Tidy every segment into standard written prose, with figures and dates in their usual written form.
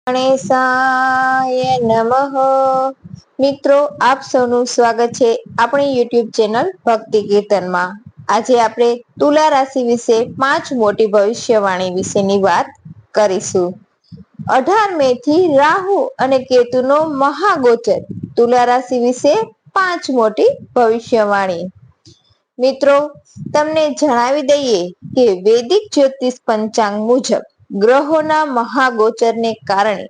ગણેશાય નમઃ. મિત્રો, આપ સૌનું સ્વાગત છે આપણી યુટ્યુબ ચેનલ ભક્તિ કીર્તનમાં. આજે આપણે તુલા રાશિ વિશે 5 મોટી ભવિષ્યવાણી વિશેની વાત કરીશું. 18 મે થી રાહુ અને કેતુનો મહાગોચર. તુલા રાશિ વિશે 5 મોટી ભવિષ્યવાણી. મિત્રો, તમને જણાવી દઈએ કે વૈદિક જ્યોતિષ પંચાંગ મુજબ ગ્રહોના મહાગોચરને કારણે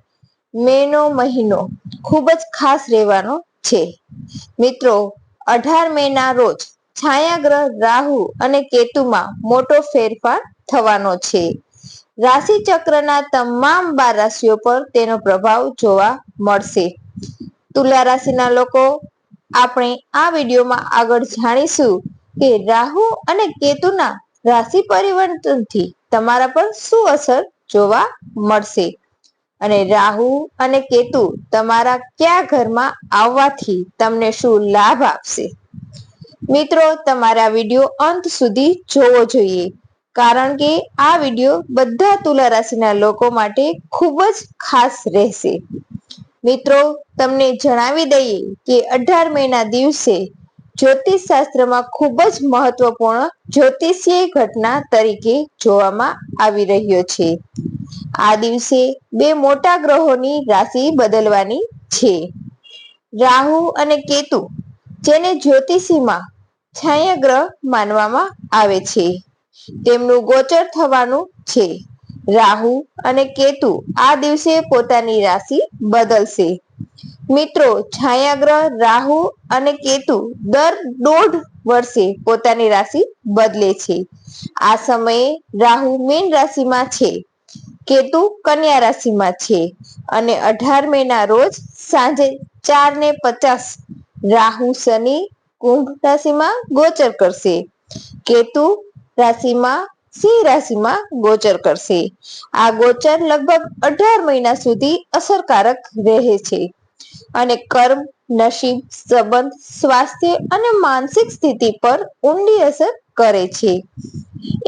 મેનો મહિનો ખૂબ જ ખાસ રહેવાનો છે. મિત્રો, 18 મે ના રોજ છાયાગ્રહ રાહુ અને કેતુમાં મોટો ફેરફાર થવાનો છે. રાશિ ચક્રના તમામ 12 રાશિઓ પર તેનો પ્રભાવ જોવા મળશે. તુલા રાશિના લોકો, આપણે આ વિડીયોમાં આગળ જાણીશું કે રાહુ અને કેતુના રાશિ પરિવર્તનથી તમારા પર શું અસર જોવા મળશે અને રાહુ અને કેતુ તમારા કયા ઘરમાં આવવાથી તમને શું લાભ આપશે. મિત્રો, તમારે આ વિડીયો અંત સુધી જોવો જોઈએ, કારણ કે આ વિડીયો બધા તુલા રાશિના લોકો માટે ખૂબ જ ખાસ રહેશે. મિત્રો, તમને જણાવી દઈએ કે 18 મે ના દિવસે જ્યોતિષ શાસ્ત્રમાં ખૂબ જ મહત્વપૂર્ણ જ્યોતિષીય ઘટના તરીકે જોવામાં આવી રહ્યો છે. આ દિવસે 2 મોટા ગ્રહોની રાશિ બદલવાની છે. રાહુ અને કેતુ, જેને જ્યોતિષીમાં છાયાગ્રહ માનવામાં આવે છે, તેમનું ગોચર થવાનું છે. રાહુ અને કેતુ આ દિવસે પોતાની રાશિ બદલશે. મિત્રો, છાયાગ્રહ રાહુ અને કેતુ દર 1.5 વર્ષે પોતાની રાશિ બદલે છે. આ સમયે રાહુ મીન રાશિમાં છે, કેતુ કન્યા રાશિમાં છે અને 18 મે ના રોજ સાંજે 4:50 રાહુ શનિ કુંભ રાશિમાં ગોચર કરશે. કેતુ રાશિમાં સિંહ રાશિમાં ગોચર કરશે. આ ગોચર લગભગ 18 મહિના સુધી અસરકારક રહે છે અને કર્મ, નસીબ, સંબંધ, સ્વાસ્થ્ય અને માનસિક સ્થિતિ પર ઊંડી અસર કરે છે.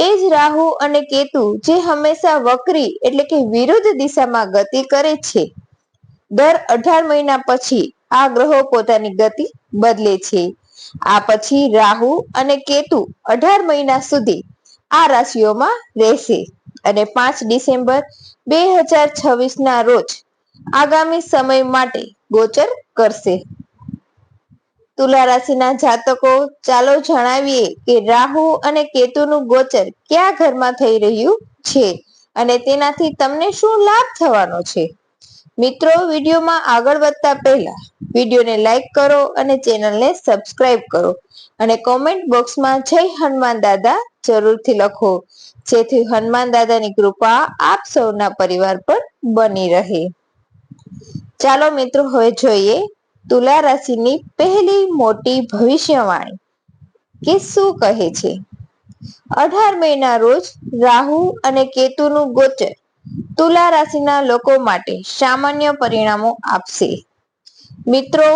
એ જ રાહુ અને કેતુ જે હંમેશા વક્રી એટલે કે વિરુદ્ધ દિશામાં ગતિ કરે છે, દર 18 મહિના પછી આ ગ્રહો પોતાની ગતિ બદલે છે. આ પછી રાહુ અને કેતુ 18 મહિના સુધી આ રાશિઓમાં રહેશે અને 5 ડિસેમ્બર 2026 ના રોજ આગામી સમય માટે ગોચર કરશે. તુલા રાશિના જાતકો, ચાલો જણાવીએ કે રાહુ અને કેતુનું ગોચર કયા ઘરમાં થઈ રહ્યું છે અને તેનાથી તમને શું લાભ થવાનો છે. મિત્રો, વિડીયોમાં આગળ વધતા પહેલા વિડીયોને લાઈક કરો અને ચેનલને સબસ્ક્રાઇબ કરો અને કોમેન્ટ બોક્સમાં જય હનુમાન દાદા જરૂરથી લખો, જેથી હનુમાન દાદાની કૃપા આપ સૌના પરિવાર પર બની રહે. ચાલો મિત્રો, હવે જોઈએ તુલા રાશિની પહેલી મોટી ભવિષ્યવાણી કે શું કહે છે. 18 મે ના રોજ રાહુ અને કેતુનું ગોચર તુલા રાશિના લોકો માટે સામાન્ય પરિણામો આપશે. મિત્રો,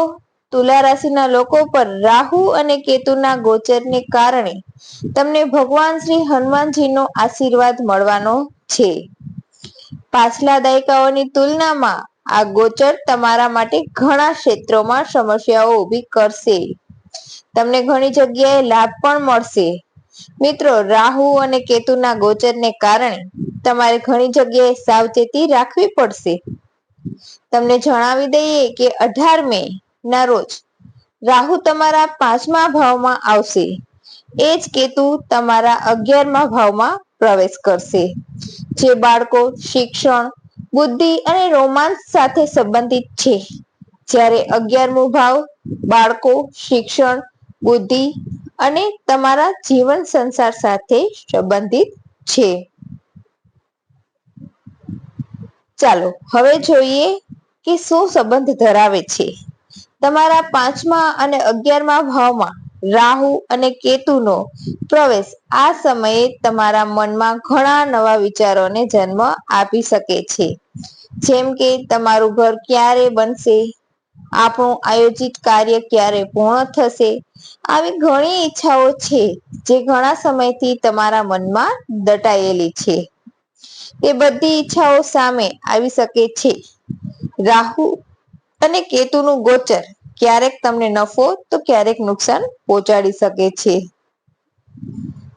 તુલા રાશિના લોકો પર રાહુ અને કેતુના ગોચરને કારણે તમને ભગવાન શ્રી હનુમાનજીનો આશીર્વાદ મળવાનો છે. પાછલા દાયકાઓની તુલનામાં આ ગોચર તમારા માટે ઘણા ક્ષેત્રોમાં સમસ્યાઓ ઊભી કરશે. તમને ઘણી જગ્યાએ લાભ પણ મળશે. મિત્રો, રાહુ અને કેતુના ગોચરને કારણે તમારે ઘણી જગ્યાએ સાવચેતી રાખવી પડશે. તમને જણાવી દઈએ કે 18 મે ના રોજ રાહુ તમારા 5મા ભાવમાં આવશે. એ જ કેતુ તમારા 11મા ભાવમાં પ્રવેશ કરશે, જે બાળકો, શિક્ષણ, બુદ્ધિ અને રોમાંસ સાથે સંબંધિત છે. જ્યારે 11મો ભાવ બાળકો, શિક્ષણ, બુદ્ધિ અને તમારા જીવન સંસાર સાથે સંબંધિત છે. ચાલો હવે જોઈએ કે શું સંબંધ ધરાવે છે. તમારા 5મા અને 11મા ભાવમાં રાહુ અને કેતુનો પ્રવેશ આ સમયે તમારા મનમાં ઘણા નવા વિચારોને જન્મ આપી શકે છે. જેમ કે તમારું ઘર ક્યારે બનશે, આપણું આયોજિત કાર્ય ક્યારે પૂર્ણ થશે, આવી ઘણી ઈચ્છાઓ છે જે ઘણા સમયથી તમારા મનમાં દટાયેલી છે. એ બધી ઈચ્છાઓ સામે આવી શકે છે. રાહુ અને કેતુનું ગોચર ક્યારેક તમને નફો તો ક્યારેક નુકસાન પહોંચાડી શકે છે.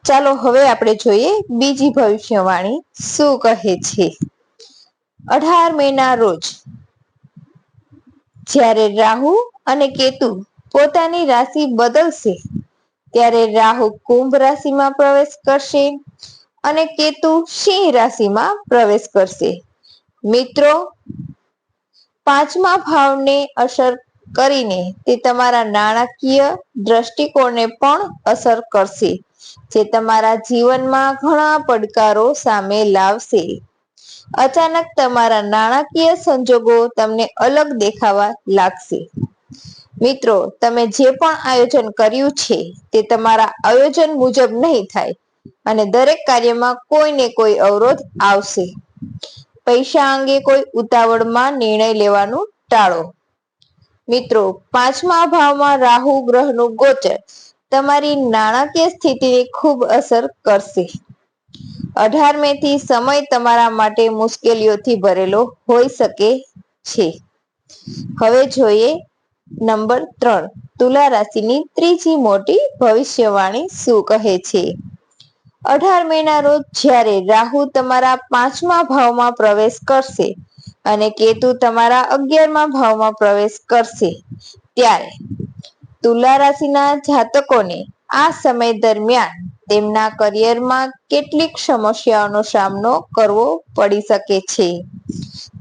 ચાલો હવે આપણે જોઈએ બીજી ભવિષ્યવાણી શું કહે છે. 18 મેના રોજ જ્યારે રાહુ અને કેતુ પોતાની રાશિ બદલશે ત્યારે રાહુ કુંભ રાશિમાં પ્રવેશ કરશે અને કેતુ સિંહ રાશિમાં પ્રવેશ કરશે. મિત્રો, પાંચમા ભાવને અસર કરીને તે તમારા નાણાકીય દ્રષ્ટિકોણને પણ અસર કરશે, જે તમારા જીવનમાં ઘણા પડકારો સામે લાવશે. અચાનક તમારા નાણાકીય સંજોગો તમને અલગ દેખાવા લાગશે. મિત્રો, તમે જે પણ આયોજન કર્યું છે તે તમારા આયોજન મુજબ નહીં થાય અને દરેક કાર્યમાં કોઈ ને કોઈ અવરોધ આવશે. પૈસા અંગે કોઈ ઉતાવળમાં નિર્ણય લેવાનું ટાળો. મિત્રો, પાંચમા ભાવમાં રાહુ ગ્રહનું ગોચર તમારી નાણાકીય સ્થિતિને ખૂબ અસર કરશે. 18 મે થી સમય તમારા માટે મુશ્કેલીઓથી ભરેલો હોઈ શકે છે. હવે જોઈએ નંબર 3, તુલા રાશિની ત્રીજી મોટી ભવિષ્યવાણી શું કહે છે. 18 મેના રોજ જ્યારે રાહુ તમારા પાંચમા ભાવમાં પ્રવેશ કરશે અને કેતુ તમારા 11મા ભાવમાં પ્રવેશ કરશે ત્યારે તુલા રાશિના જાતકોને આ સમય દરમિયાન તેમના કરિયરમાં કેટલીક સમસ્યાઓનો સામનો કરવો પડી શકે છે.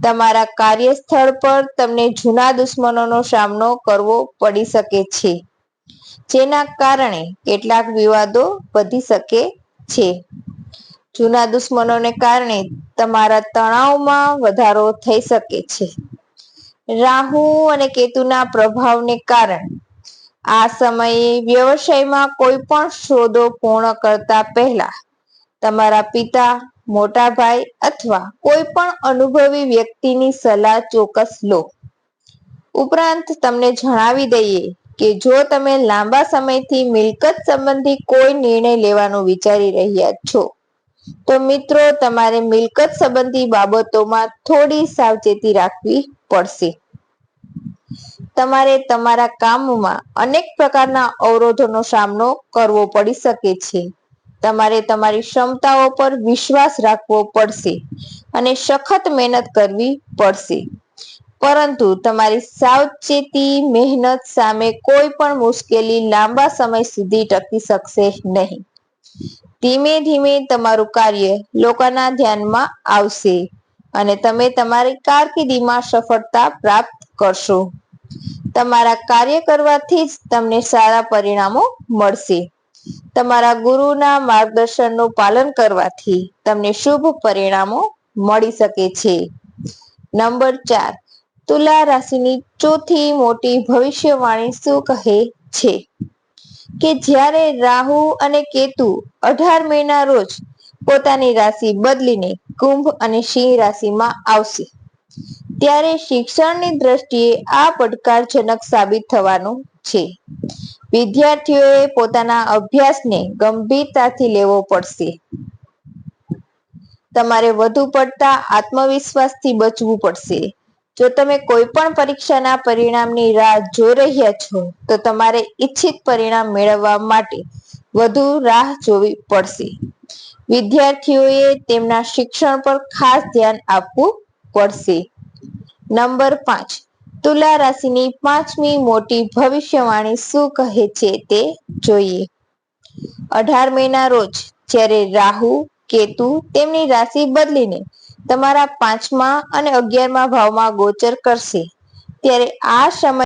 તમારા કાર્યસ્થળ પર તમને જૂના દુશ્મનોનો સામનો કરવો પડી શકે છે, જેના કારણે કેટલાક વિવાદો વધી શકે છે. જૂના દુશ્મનોને કારણે તમારા તણાવમાં વધારો થઈ શકે છે. રાહુ અને કેતુના પ્રભાવને કારણે આ સમયે વ્યવસાયમાં કોઈ પણ સોદો પૂર્ણ કરતા પહેલા તમારા પિતા, મોટા ભાઈ અથવા કોઈ પણ અનુભવી વ્યક્તિની સલાહ ચોક્કસ લો. ઉપરાંત તમને જણાવી દઈએ કે જો તમે લાંબા સમયથી મિલકત સંબંધી કોઈ નિર્ણય લેવાનું વિચારી રહ્યા છો તો મિત્રો, તમારે મિલકત સંબંધી બાબતોમાં થોડી સાવચેતી રાખવી પડશે. તમારે તમારા કામમાં અનેક પ્રકારના અવરોધોનો સામનો કરવો પડી શકે છે. તમારે તમારી ક્ષમતાઓ પર વિશ્વાસ રાખવો પડશે અને સખત મહેનત કરવી પડશે. પરંતુ તમારી સાવચેતી મહેનત સામે કોઈ પણ મુશ્કેલી લાંબા સમય સુધી ટકી શકશે નહીં. ધીમે ધીમે તમારું કાર્ય લોકોના ધ્યાનમાં આવશે અને તમે તમારી કારકિર્દીમાં સફળતા પ્રાપ્ત કરશો. તમારા કાર્ય કરવાથી જ તમને સારા પરિણામો મળશે. તમારા ગુરુના માર્ગદર્શનનું પાલન કરવાથી તમને શુભ પરિણામો મળી શકે છે. નંબર 4, તુલા રાશિની ચોથી મોટી ભવિષ્યવાણી શું કહે છે કે જ્યારે રાહુ અને કેતુ 18 મેના રોજ પોતાની રાશિ બદલીને કુંભ અને સિંહ રાશિમાં આવશે ત્યારે શિક્ષણની દ્રષ્ટિએ આ પડકારજનક સાબિત થવાનું છે. વિદ્યાર્થીઓએ પોતાના અભ્યાસને ગંભીરતાથી લેવો પડશે. તમારે વધુ પડતા આત્મવિશ્વાસથી બચવું પડશે. જો તમે કોઈ પણ પરીક્ષાના પરિણામની રાહ જોઈ રહ્યા છો તો તમારે ઈચ્છિત પરિણામ મેળવવા માટે વધુ રાહ જોવી પડશે. વિદ્યાર્થીઓએ તેમના શિક્ષણ પર ખાસ ધ્યાન આપવું પડશે. નંબર 5, તુલા રાશિની પાંચમી મોટી ભવિષ્યવાણી શું કહે છે તે જોઈએ. 18 મેના રોજ જ્યારે રાહુ, કેતુ તેમની રાશિ બદલીને તમારા પાંચમા અને 11મા ભાવમાં ગોચર કરશે ત્યારે આ સમય